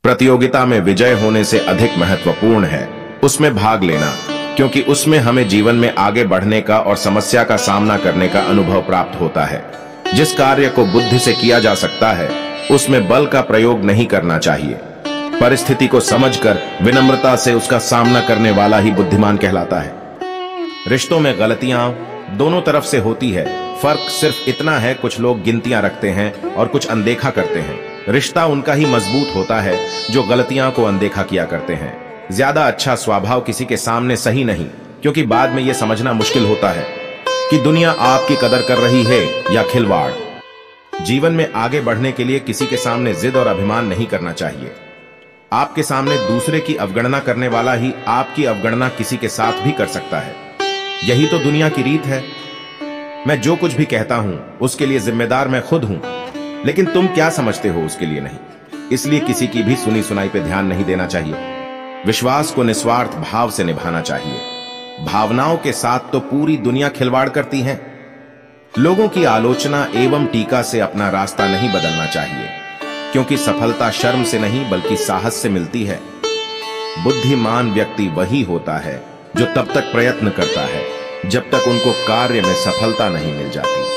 प्रतियोगिता में विजय होने से अधिक महत्वपूर्ण है उसमें भाग लेना, क्योंकि उसमें हमें जीवन में आगे बढ़ने का और समस्या का सामना करने का अनुभव प्राप्त होता है। जिस कार्य को बुद्धि से किया जा सकता है उसमें बल का प्रयोग नहीं करना चाहिए। परिस्थिति को समझकर विनम्रता से उसका सामना करने वाला ही बुद्धिमान कहलाता है। रिश्तों में गलतियां दोनों तरफ से होती है, फर्क सिर्फ इतना है कुछ लोग गिनतियां रखते हैं और कुछ अनदेखा करते हैं। रिश्ता उनका ही मजबूत होता है जो गलतियां को अनदेखा किया करते हैं। ज्यादा अच्छा स्वभाव किसी के सामने सही नहीं, क्योंकि बाद में यह समझना मुश्किल होता है कि दुनिया आपकी कदर कर रही है या खिलवाड़। जीवन में आगे बढ़ने के लिए किसी के सामने जिद और अभिमान नहीं करना चाहिए। आपके सामने दूसरे की अवगणना करने वाला ही आपकी अवगणना किसी के साथ भी कर सकता है। यही तो दुनिया की रीत है। मैं जो कुछ भी कहता हूं उसके लिए जिम्मेदार मैं खुद हूं, लेकिन तुम क्या समझते हो उसके लिए नहीं। इसलिए किसी की भी सुनी सुनाई पे ध्यान नहीं देना चाहिए। विश्वास को निस्वार्थ भाव से निभाना चाहिए। भावनाओं के साथ तो पूरी दुनिया खिलवाड़ करती है। लोगों की आलोचना एवं टीका से अपना रास्ता नहीं बदलना चाहिए, क्योंकि सफलता शर्म से नहीं बल्कि साहस से मिलती है। बुद्धिमान व्यक्ति वही होता है जो तब तक प्रयत्न करता है जब तक उनको कार्य में सफलता नहीं मिल जाती।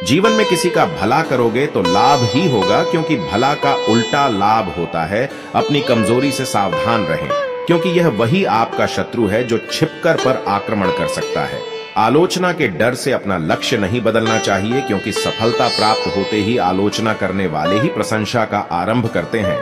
जीवन में किसी का भला करोगे तो लाभ ही होगा, क्योंकि भला का उल्टा लाभ होता है। अपनी कमजोरी से सावधान रहें, क्योंकि यह वही आपका शत्रु है जो छिपकर पर आक्रमण कर सकता है। आलोचना के डर से अपना लक्ष्य नहीं बदलना चाहिए, क्योंकि सफलता प्राप्त होते ही आलोचना करने वाले ही प्रशंसा का आरंभ करते हैं।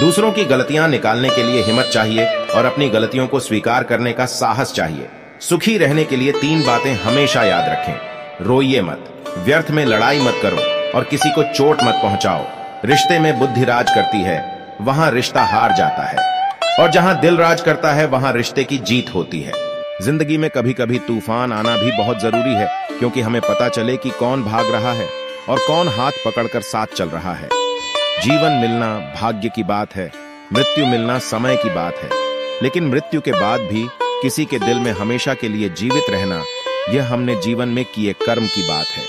दूसरों की गलतियां निकालने के लिए हिम्मत चाहिए और अपनी गलतियों को स्वीकार करने का साहस चाहिए। सुखी रहने के लिए 3 बातें हमेशा याद रखें। रोइए मत, व्यर्थ में लड़ाई मत करो और किसी को चोट मत पहुंचाओ। रिश्ते में बुद्धि राज करती है, वहां रिश्ता हार जाता है, और जहां दिल राज करता है वहां रिश्ते की जीत होती है। जिंदगी में कभी कभी तूफान आना भी बहुत जरूरी है, क्योंकि हमें पता चले कि कौन भाग रहा है और कौन हाथ पकड़कर साथ चल रहा है। जीवन मिलना भाग्य की बात है, मृत्यु मिलना समय की बात है, लेकिन मृत्यु के बाद भी किसी के दिल में हमेशा के लिए जीवित रहना, यह हमने जीवन में किए कर्म की बात है।